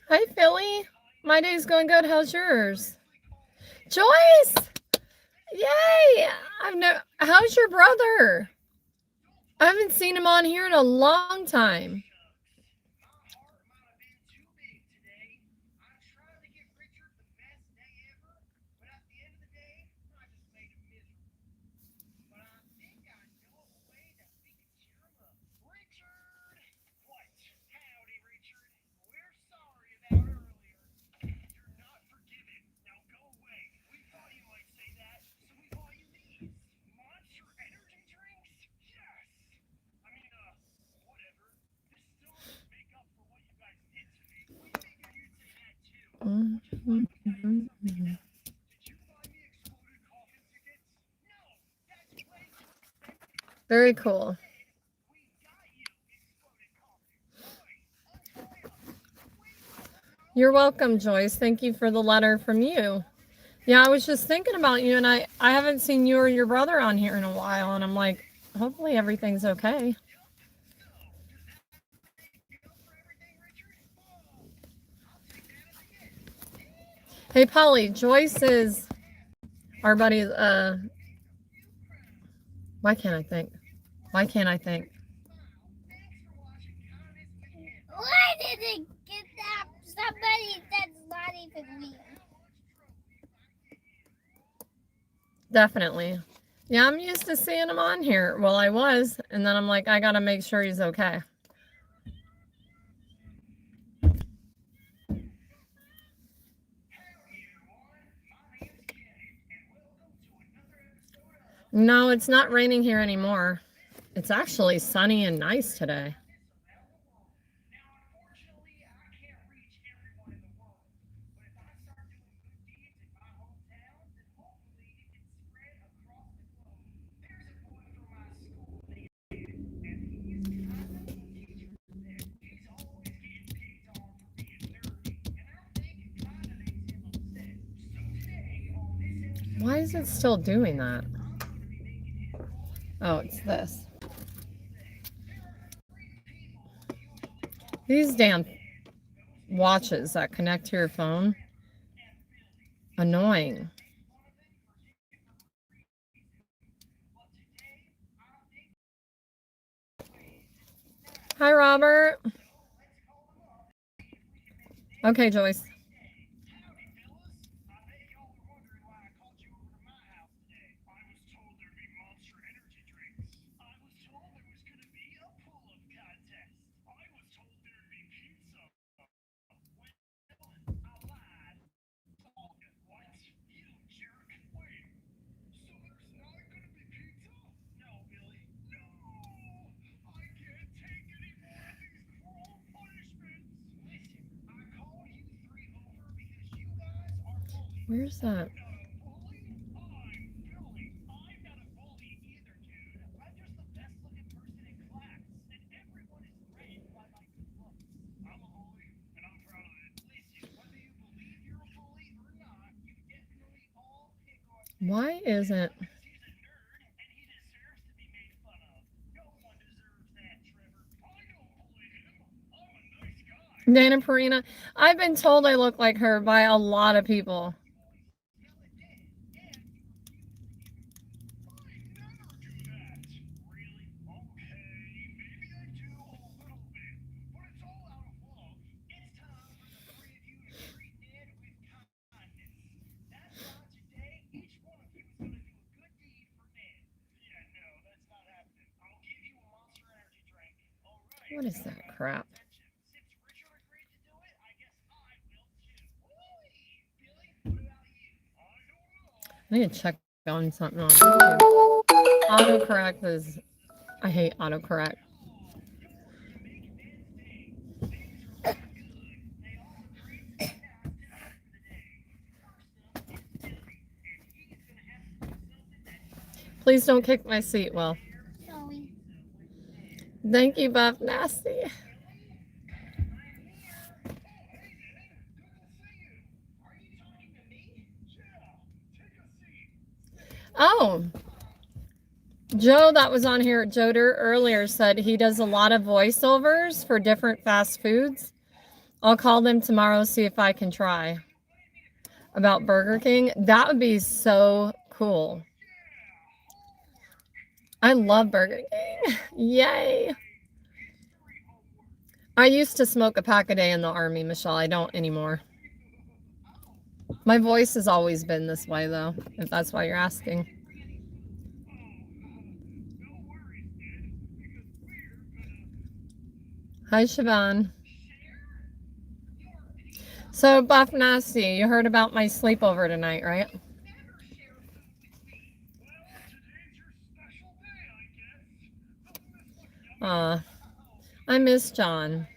Hi, Philly. My day's going good. How's yours? Joyce! Yay! How's your brother? I haven't seen him on here in a long time. Very cool. You're welcome, Joyce. Thank you for the letter from you. Yeah, I was just thinking about you, and I haven't seen you or your brother on here in a while, and I'm like, hopefully everything's okay. Hey, Polly, Joyce is our buddy. Why can't I think? Why can't I think? Why did it kidnap somebody that's not even me? Definitely. Yeah, I'm used to seeing him on here. Well, I was, and then I'm like, I gotta make sure he's okay. No, it's not raining here anymore. It's actually sunny and nice today. Why is it still doing that? Oh, it's this. These damn watches that connect to your phone. Annoying. Hi, Robert. Okay, Joyce. Where's that? Why isn't... Dana Perina. I've been told I look like her by a lot of people. What is that crap? I need to check on something on YouTube. Autocorrect is... I hate autocorrect. Please don't kick my seat, Will. Sorry. Thank you, Buff Nasty. Oh, Joe that was on here, Joder, earlier said he does a lot of voiceovers for different fast foods. I'll call them tomorrow, see if I can try. About Burger King? That would be so cool. I love Burger King. Yay. I used to smoke a pack a day in the Army, Michelle. I don't anymore. My voice has always been this way, though, if that's why you're asking. Hi, Siobhan. So, Buff Nasty, you heard about my sleepover tonight, right? I miss John.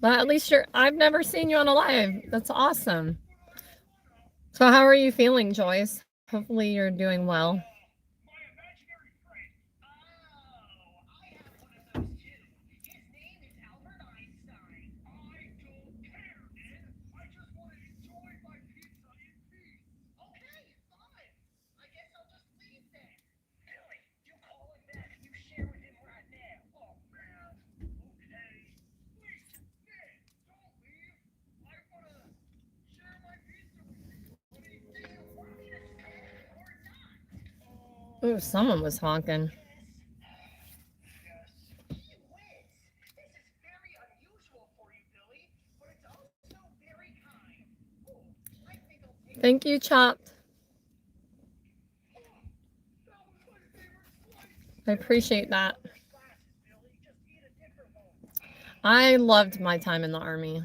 But at least I've never seen you on a live. That's awesome. So how are you feeling, Joyce? Hopefully you're doing well. Ooh, someone was honking. Thank you, Chopped. I appreciate that. I loved my time in the Army.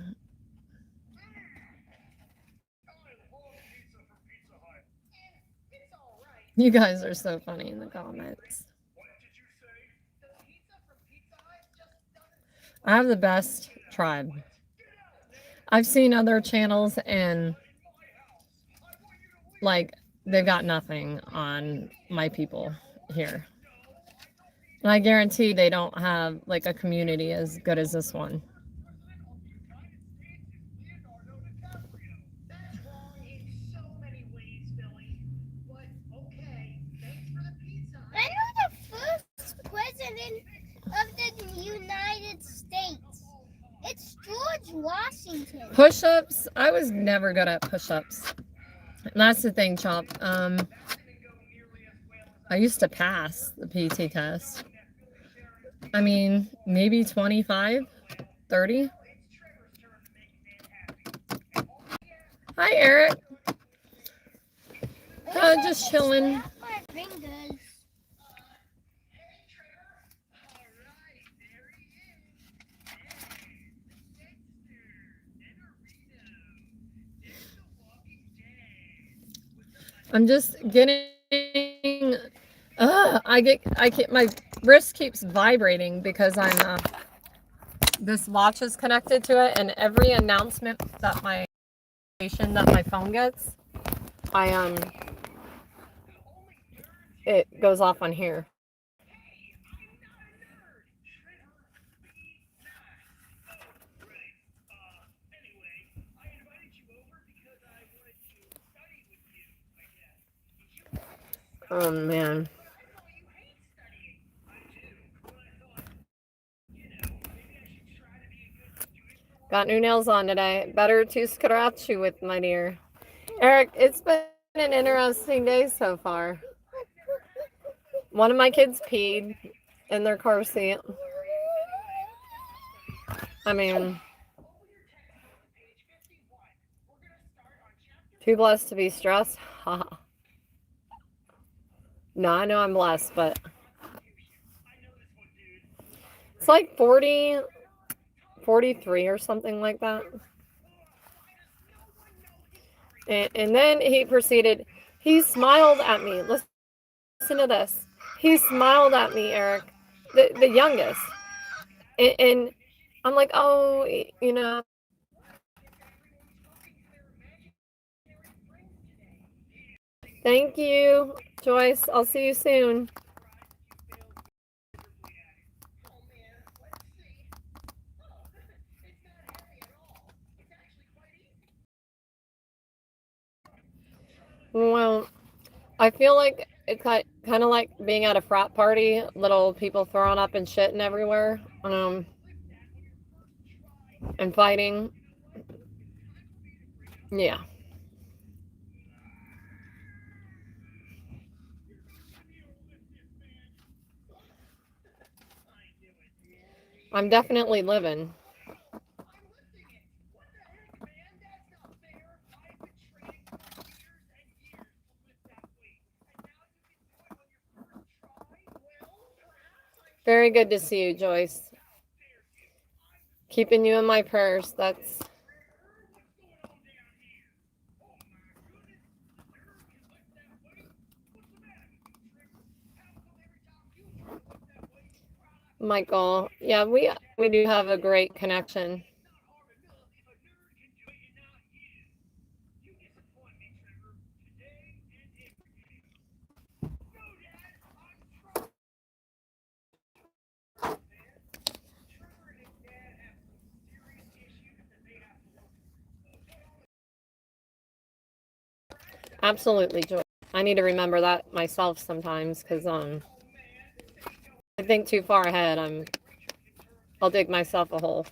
You guys are so funny in the comments. I have the best tribe. I've seen other channels and like they've got nothing on my people here. And I guarantee they don't have like a community as good as this one. I know the first president of the United States. It's George Washington. Push-ups? I was never good at push-ups. And that's the thing, Chomp. I used to pass the PT test. I mean, maybe 25, 30. Hi, Eric. Just chilling. My fingers. I'm just getting. My wrist keeps vibrating because I'm. This watch is connected to it, and every announcement that my phone gets, it goes off on here. Oh man. Got new nails on today. Better to scratch you with, my dear. Eric, it's been an interesting day so far. One of my kids peed in their car seat. I mean, too blessed to be stressed. No, I know I'm blessed, but it's like 40, 43 or something like that. And then he proceeded, he smiled at me. Listen to this. He smiled at me, Eric, the youngest. And I'm like, oh, you know. Thank you, Joyce. I'll see you soon. Well, I feel like it's kind of like being at a frat party, little people throwing up and shitting everywhere. and fighting. Yeah. I'm definitely living. Very good to see you, Joyce. Keeping you in my prayers. That's Michael. Yeah, we do have a great connection. Absolutely, Joy. I need to remember that myself sometimes because I think too far ahead. I'll dig myself a hole.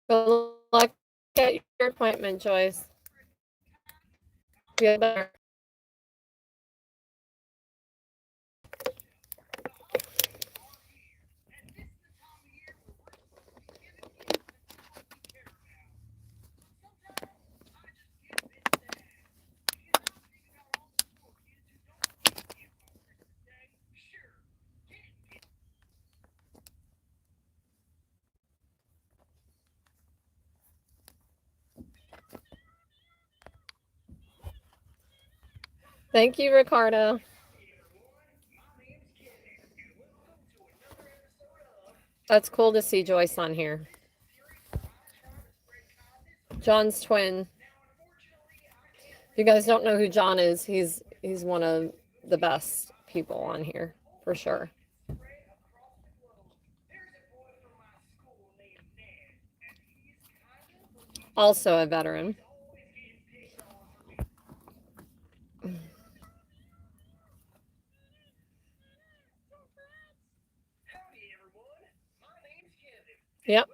Good luck at your appointment, Joyce. Feel better. Thank you, Ricardo. That's cool to see Joyce on here. John's twin. If you guys don't know who John is, he's one of the best people on here for sure. Also a veteran. Yep.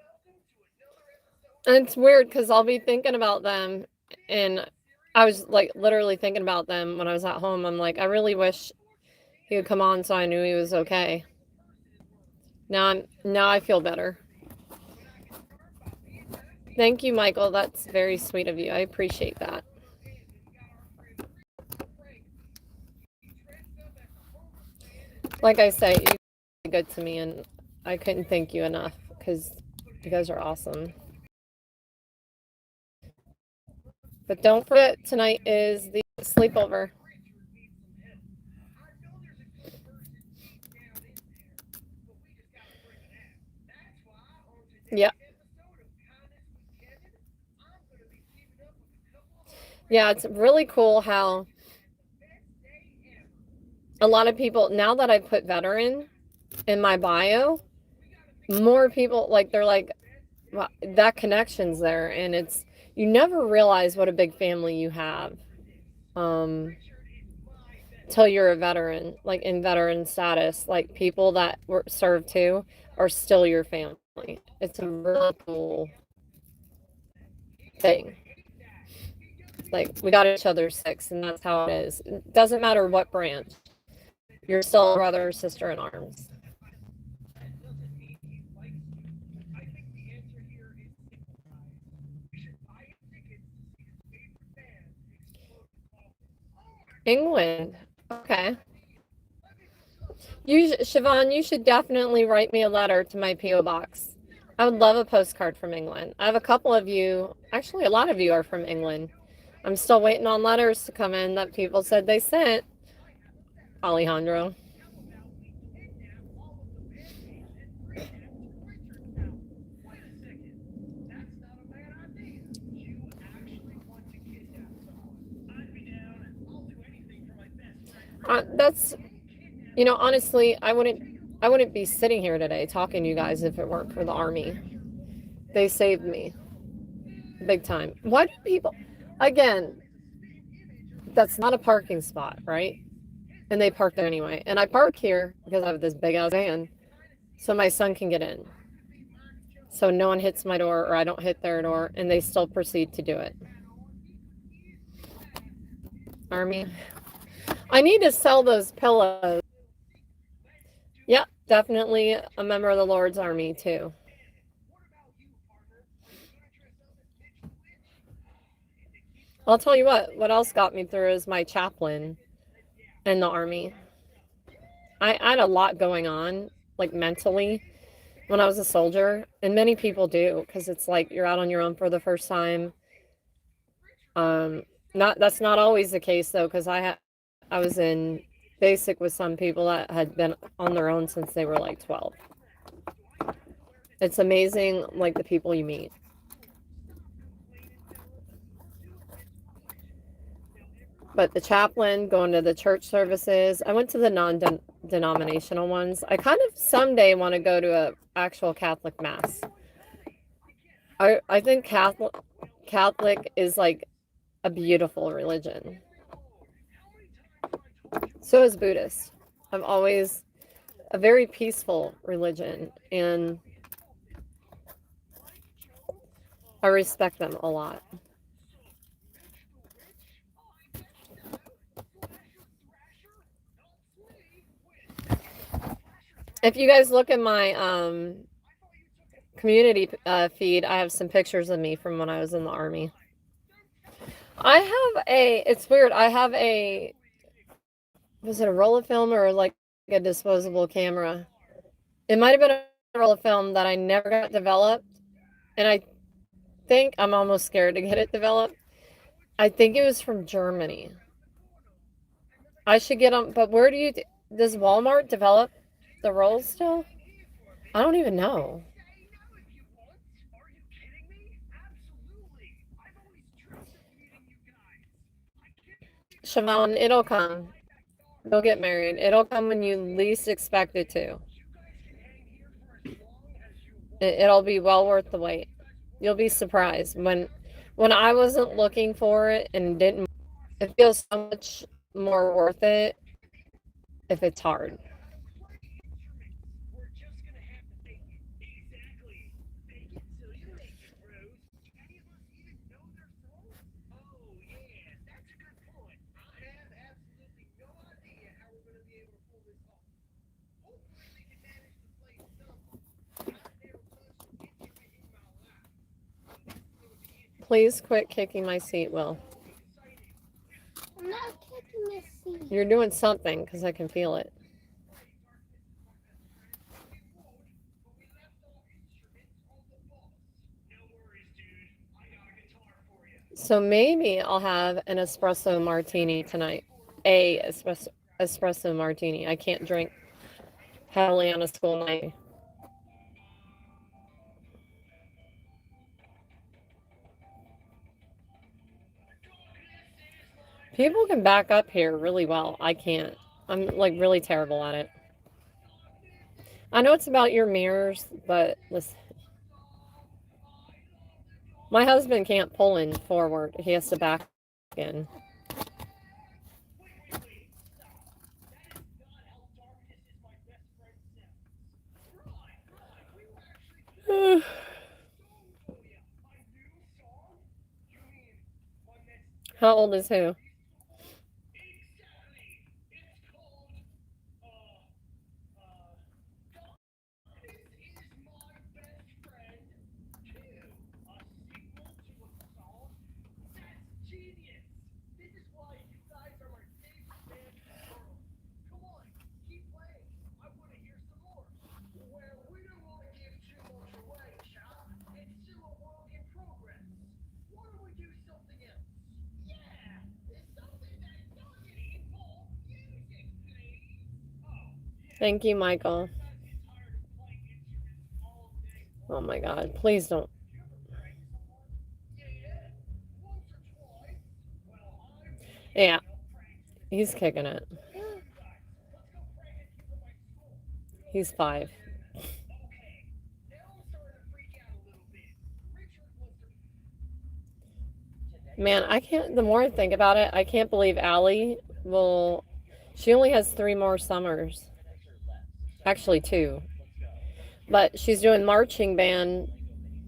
And it's weird because I'll be thinking about them, and I was like literally thinking about them when I was at home. I'm like, I really wish he would come on so I knew he was okay. Now I feel better. Thank you, Michael. That's very sweet of you. I appreciate that. Like I say, you're good to me, and I couldn't thank you enough because you guys are awesome. But don't forget, tonight is the sleepover. Yep. Yeah, it's really cool how a lot of people, now that I put veteran in my bio, more people like they're like, well, that connection's there, and it's you never realize what a big family you have till you're a veteran, like in veteran status. Like people that were served too are still your family. It's a really cool thing. Like we got each other six, and that's how it is. It doesn't matter what branch. You're still a brother or sister in arms. England. Okay. Siobhan, you should definitely write me a letter to my P.O. box. I would love a postcard from England. I have a couple of you, actually, a lot of you are from England. I'm still waiting on letters to come in that people said they sent. Alejandro. That's, you know, honestly, I wouldn't be sitting here today talking to you guys if it weren't for the Army. They saved me big time. Why do people, again, that's not a parking spot, right? And they park there anyway. And I park here because I have this big ass van so my son can get in. So no one hits my door or I don't hit their door and they still proceed to do it. Army. I need to sell those pillows. Yep, definitely a member of the Lord's Army too. I'll tell you what else got me through is my chaplain in the Army. I had a lot going on, like mentally, when I was a soldier, and many people do, because it's like you're out on your own for the first time. Not that's not always the case though, because I was in basic with some people that had been on their own since they were like 12. It's amazing, like the people you meet. But the chaplain, going to the church services, I went to the non-denominational ones. I kind of someday want to go to a actual Catholic mass. I think Catholic is like a beautiful religion. So is Buddhist. I'm always a very peaceful religion, and I respect them a lot. If you guys look at my community feed, I have some pictures of me from when I was in the Army. I have it's weird, I have was it a roll of film or like a disposable camera? It might have been a roll of film that I never got developed, and I think I'm almost scared to get it developed. I think it was from Germany. I should get them, but where does Walmart develop the rolls still? I don't even know. Siobhan, it'll come. You'll get married. It'll come when you least expect it to. It'll be well worth the wait. You'll be surprised when I wasn't looking for it and didn't. It feels so much more worth it if it's hard. Please quit kicking my seat, Will. I'm not kicking the seat. You're doing something because I can feel it. So maybe I'll have an espresso martini tonight. A espresso martini. I can't drink heavily on a school night. People can back up here really well. I can't. I'm like really terrible at it. I know it's about your mirrors, but listen. My husband can't pull in forward. He has to back in. How old is who? Thank you, Michael. Oh my God, please don't. Yeah, he's kicking it. He's 5. Man, I can't, the more I think about it, I can't believe Allie will, she only has 3 more summers. Actually, 2. But she's doing marching band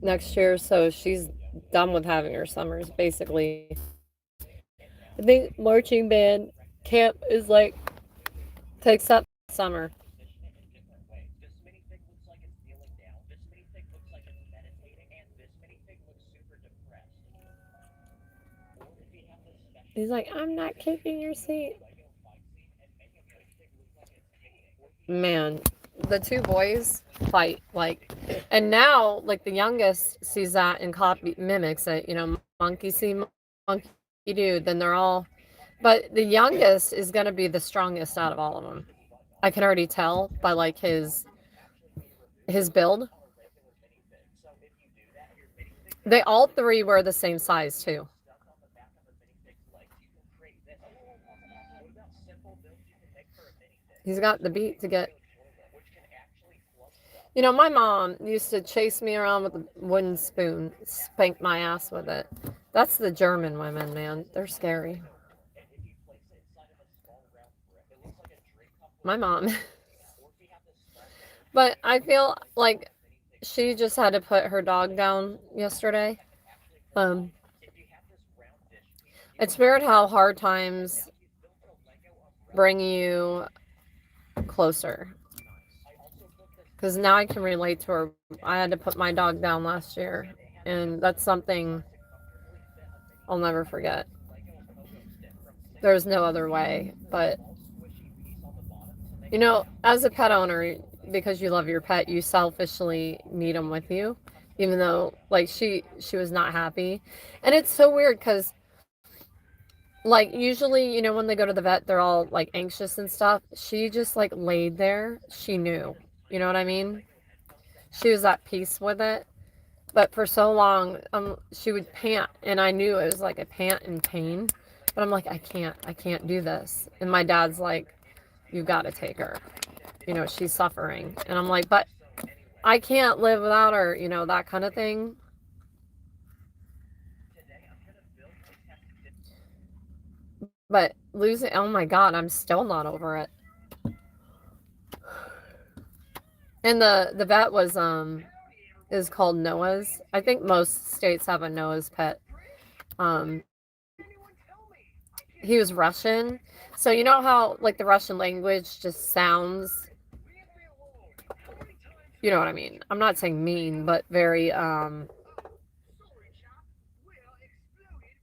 next year, so she's done with having her summers, basically. I think marching band camp is like, takes up summer. He's like, I'm not kicking your seat. Man, the 2 boys fight like, and now like the youngest sees that and mimics it. Monkey see, monkey do. Then they're all, but the youngest is gonna be the strongest out of all of them. I can already tell by like his build. They all 3 were the same size too. He's got the beat to get. My mom used to chase me around with a wooden spoon, spank my ass with it. That's the German women, man. They're scary. My mom. But I feel like she just had to put her dog down yesterday. Um, it's weird how hard times bring you closer. Because now I can relate to her. I had to put my dog down last year, and that's something I'll never forget. There's no other way. But, as a pet owner, because you love your pet, you selfishly need them with you, even though, like, she was not happy. And it's so weird because, like, usually, when they go to the vet, they're all, like, anxious and stuff. She just, like, laid there. She knew. You know what I mean? She was at peace with it. But for so long, she would pant, and I knew it was like a pant in pain. But I'm like, I can't do this. And my dad's like, you got to take her. She's suffering. And I'm like, but I can't live without her, that kind of thing. But losing, oh my God, I'm still not over it. And the vet is called Noah's. I think most states have a Noah's pet. He was Russian. So you know how like the Russian language just sounds, you know what I mean? I'm not saying mean, but very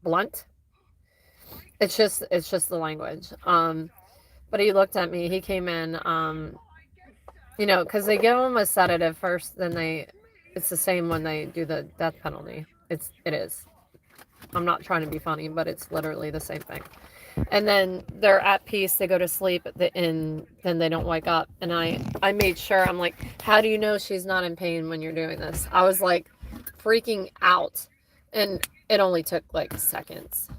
blunt. It's just the language. But he looked at me. He came in because they give them a sedative first, then it's the same when they do the death penalty. It is. I'm not trying to be funny, but it's literally the same thing. And then they're at peace, they go to sleep, and then they don't wake up. And I made sure, I'm like, how do you know she's not in pain when you're doing this? I was like freaking out, and it only took like seconds.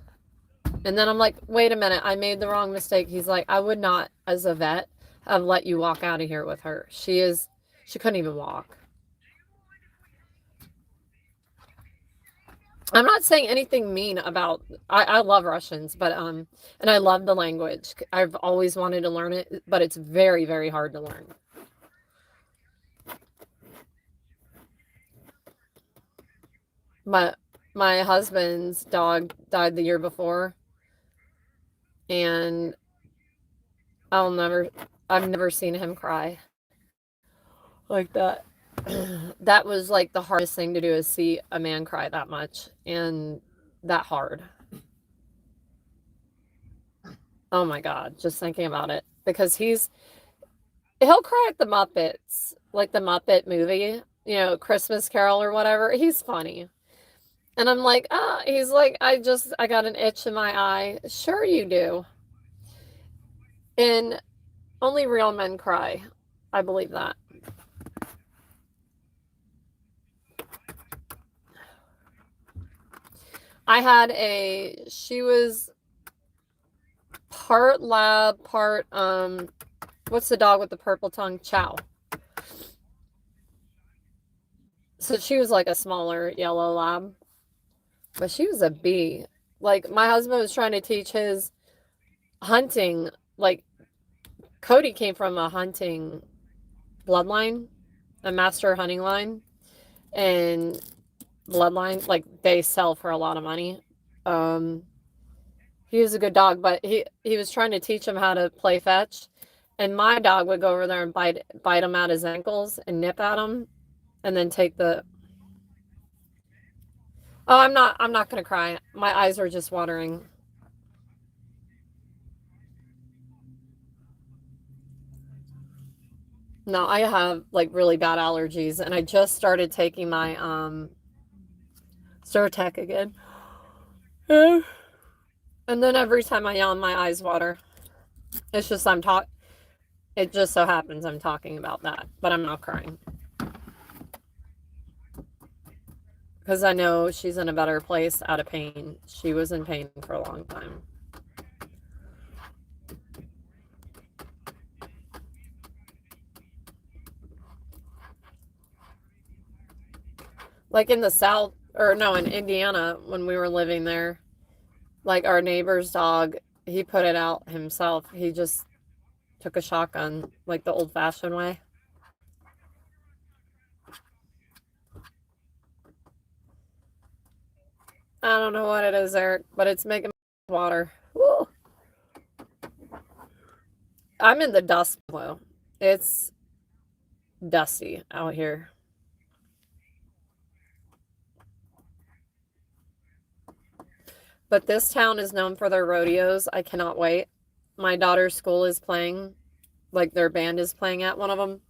And then I'm like, wait a minute, I made the wrong mistake. He's like, I would not, as a vet, have let you walk out of here with her. She couldn't even walk. I'm not saying anything mean about, I love Russians, but, and I love the language. I've always wanted to learn it, but it's very, very hard to learn. My husband's dog died the year before, and I've never seen him cry like that. That was like the hardest thing to do, is see a man cry that much and that hard. Oh my God, just thinking about it, because he'll cry at the Muppets, like the Muppet movie, Christmas Carol or whatever. He's funny. And I'm like, he's like, I got an itch in my eye. Sure you do. And only real men cry. I believe that. She was part lab, part, what's the dog with the purple tongue? Chow. So she was like a smaller yellow lab, but she was a bee. Like my husband was trying to teach his hunting. Like Cody came from a hunting bloodline, a master hunting line, and bloodline, like they sell for a lot of money. Um, he was a good dog, but he was trying to teach him how to play fetch, and my dog would go over there and bite him at his ankles and nip at him, and then take the. Oh, I'm not gonna cry. My eyes are just watering. No, I have like really bad allergies, and I just started taking my Zyrtec again. And then every time I yawn, my eyes water. It's just it just so happens I'm talking about that, but I'm not crying. Because I know she's in a better place out of pain. She was in pain for a long time. Like in the South, or no, in Indiana, when we were living there, like our neighbor's dog, he put it out himself. He just took a shotgun, like the old fashioned way. I don't know what it is, Eric, but it's making water. Woo. I'm in the dust bowl. It's dusty out here. But this town is known for their rodeos. I cannot wait. My daughter's school is playing, like their band is playing at one of them.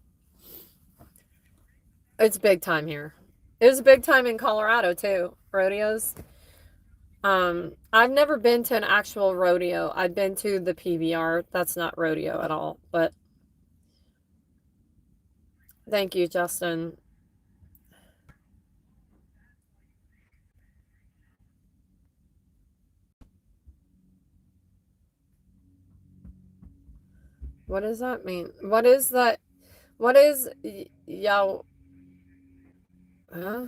It's big time here. It was big time in Colorado too, rodeos. I've never been to an actual rodeo. I've been to the PBR. That's not rodeo at all, but thank you, Justin. What does that mean? What is that? What is yow? Huh?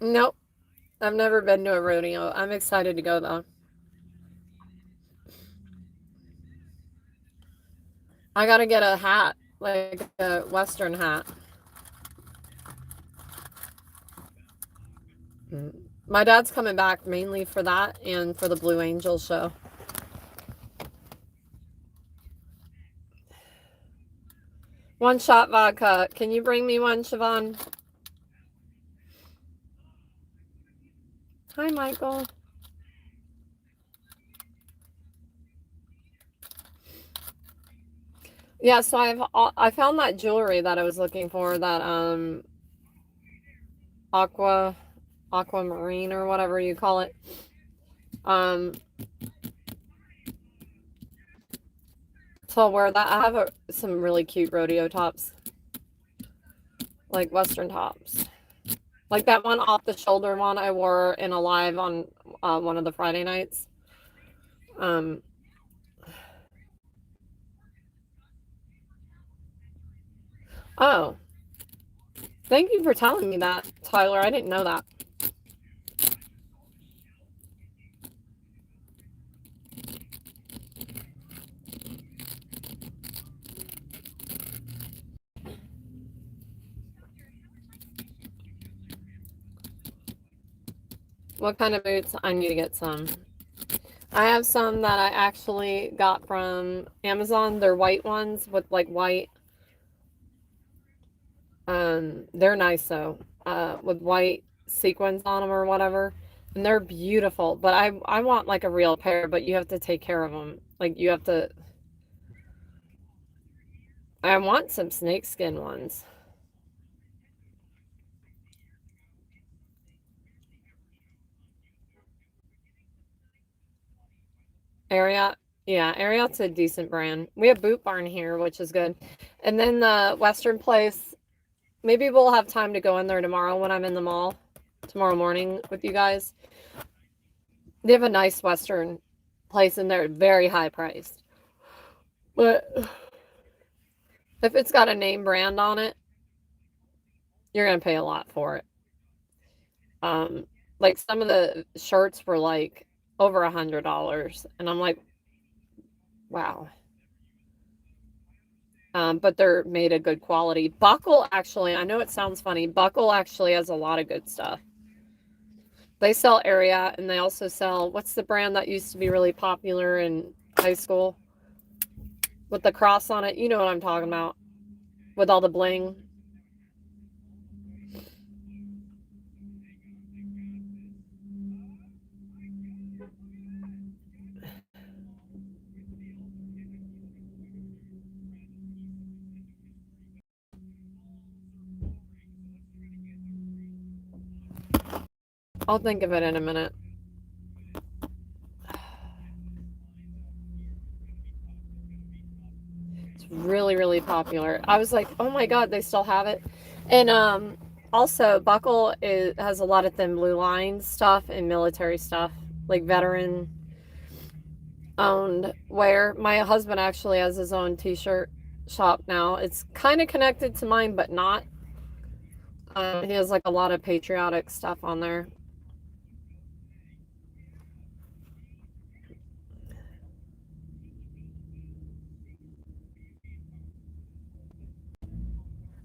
Nope. I've never been to a rodeo. I'm excited to go though. I gotta get a hat, like a Western hat. My dad's coming back mainly for that and for the Blue Angel show. One shot vodka. Can you bring me one, Siobhan? Hi, Michael. Yeah, so I found that jewelry that I was looking for, that aquamarine or whatever you call it. So I'll wear that. I have some really cute rodeo tops, like Western tops. Like that one off the shoulder one I wore in a live on one of the Friday nights. Oh, thank you for telling me that, Tyler. I didn't know that. What kind of boots? I need to get some. I have some that I actually got from Amazon. They're white ones with like white. They're nice though, with white sequins on them or whatever, and they're beautiful. But I want like a real pair, but you have to take care of them. Like you have to. I want some snakeskin ones. Ariat, yeah, Ariat's a decent brand. We have Boot Barn here, which is good. And then the Western place, maybe we'll have time to go in there tomorrow when I'm in the mall, tomorrow morning with you guys. They have a nice Western place in there, very high priced. But If it's got a name brand on it, you're going to pay a lot for it. Like some of the shirts were like over $100, and I'm like, wow. But they're made of good quality. Buckle, actually, I know it sounds funny. Buckle actually has a lot of good stuff. They sell Ariat, and they also sell, what's the brand that used to be really popular in high school? With the cross on it. You know what I'm talking about. With all the bling. I'll think of it in a minute. It's really, really popular. I was like, oh my God, they still have it. And also, Buckle has a lot of thin blue line stuff and military stuff, like veteran owned wear. My husband actually has his own t-shirt shop now. It's kind of connected to mine, but not. He has like a lot of patriotic stuff on there.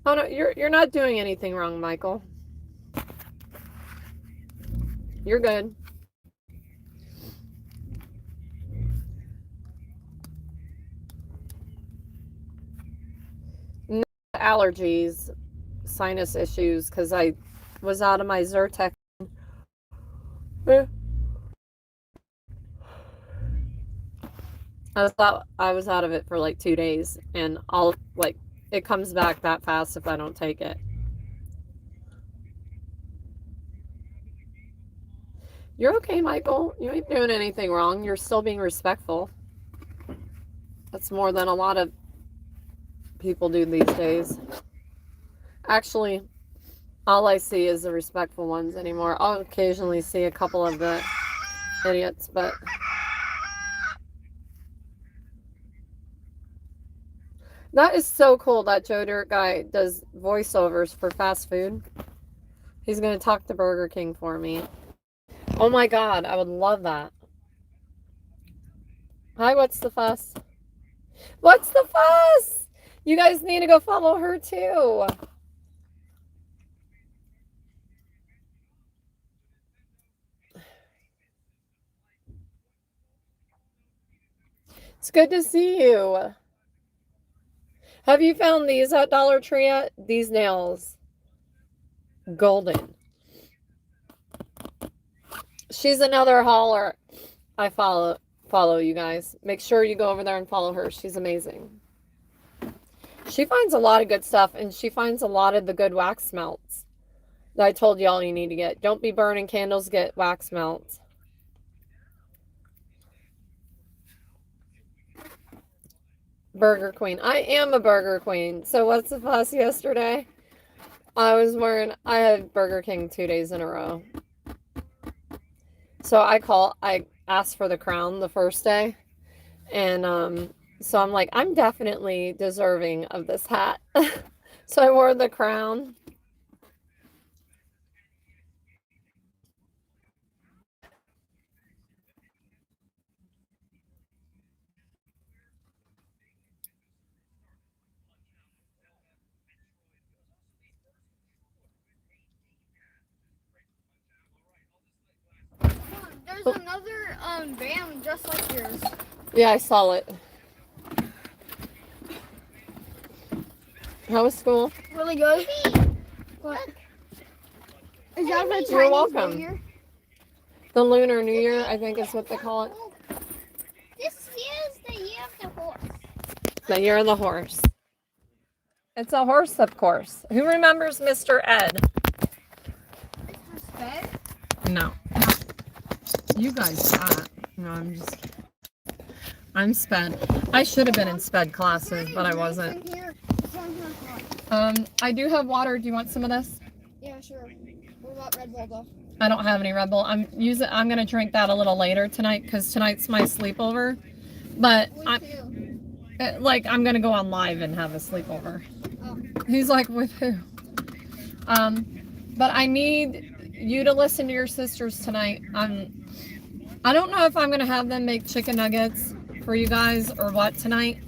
Oh no, you're not doing anything wrong, Michael. You're good. No allergies, sinus issues, because I was out of my Zyrtec. I was out of it for like 2 days, and it comes back that fast if I don't take it. You're okay, Michael. You ain't doing anything wrong. You're still being respectful. That's more than a lot of people do these days. Actually, all I see is the respectful ones anymore. I'll occasionally see a couple of the idiots, but that is so cool that Joe Dirt guy does voiceovers for fast food. He's going to talk to Burger King for me. Oh my God, I would love that. Hi, what's the fuss? What's the fuss? You guys need to go follow her too. It's good to see you. Have you found these at Dollar Tree yet? These nails. Golden. She's another hauler. I follow you guys. Make sure you go over there and follow her. She's amazing. She finds a lot of good stuff, and she finds a lot of the good wax melts that I told y'all you need to get. Don't be burning candles, get wax melts. Burger Queen. I am a Burger Queen. So what's the fuss yesterday? I had Burger King 2 days in a row. So I asked for the crown the first day. And so I'm like, I'm definitely deserving of this hat. So I wore the crown. There's another van just like yours. Yeah, I saw it. How was school? Really good. What? Is that for Chinese You're welcome. New Year? The Lunar New Year, I think is what they call it. This is the year of the horse. The year of the horse. It's a horse, of course. Who remembers Mr. Ed? It's sped? No. You guys not. No, I'm just kidding. I'm sped. I should have been in sped classes, but I wasn't. I do have water. Do you want some of this? Yeah, sure. What about Red Bull though? I don't have any Red Bull. I'm gonna drink that a little later tonight because tonight's my sleepover. But Like, I'm gonna go on live and have a sleepover. Oh. He's like, with who? But I need you to listen to your sisters tonight. I don't know if I'm gonna have them make chicken nuggets for you guys or what tonight,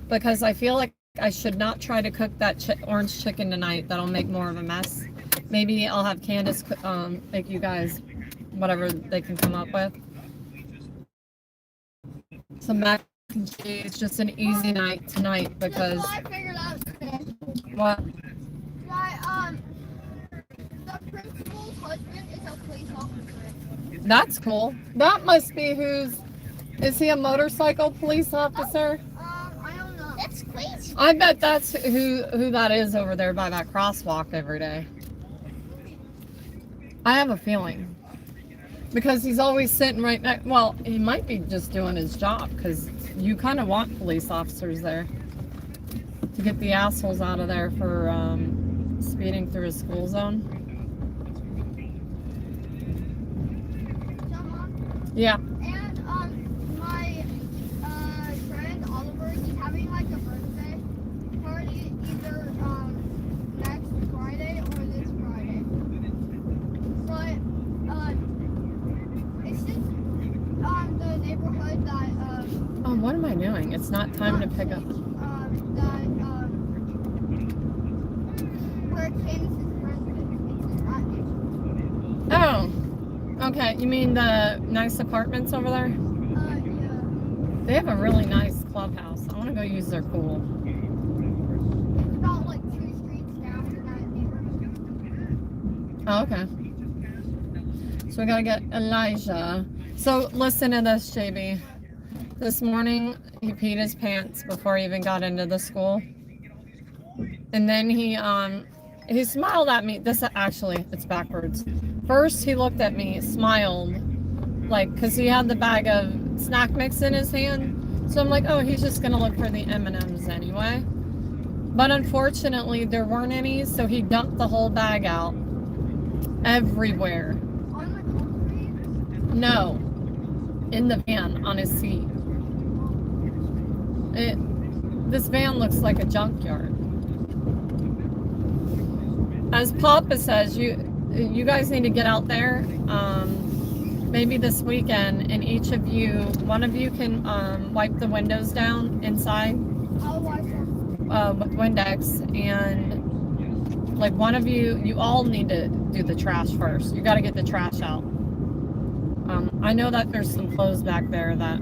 because I feel like I should not try to cook that orange chicken tonight. That'll make more of a mess. Maybe I'll have Candace make you guys whatever they can come up with. Some mac and cheese, just an easy night tonight because. I figured out today. What? The principal's husband is a police officer. That's cool. That must be is he a motorcycle police officer? I don't know. That's crazy. I bet that's who that is over there by that crosswalk every day. I have a feeling. Because he's always sitting right next, well, he might be just doing his job, because you kind of want police officers there to get the assholes out of there for speeding through a school zone. Yeah. And my friend Oliver, he's having like a birthday party either next Friday or this Friday. But it's just the neighborhood that Oh, what am I doing? It's not time to pick up. Where Candace's friend is. Oh, okay. You mean the nice apartments over there? Yeah. They have a really nice clubhouse. I want to go use their pool. It's about like 2 streets down in that neighborhood. Oh, okay. So we gotta get Elijah. So listen to this, JB. This morning he peed his pants before he even got into the school, and then he smiled at me. It's backwards. First he looked at me, smiled, like, because he had the bag of snack mix in his hand. So I'm like, oh, he's just gonna look for the M&Ms anyway. But unfortunately there weren't any, so he dumped the whole bag out everywhere. On the concrete? No, in the van on his seat. This van looks like a junkyard. As Papa says, you guys need to get out there, maybe this weekend, and one of you can wipe the windows down inside I'll watch them. with Windex, and like one of you all need to do the trash first. You got to get the trash out. I know that there's some clothes back there that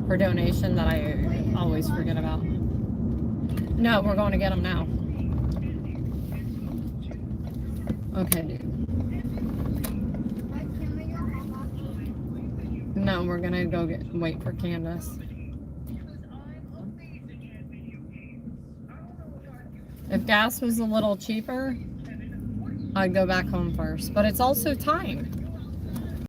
for donation that I always forget about. No, we're going to get them now. Okay, dude. No, we're gonna go wait for Candace. If gas was a little cheaper, I'd go back home first. But it's also time.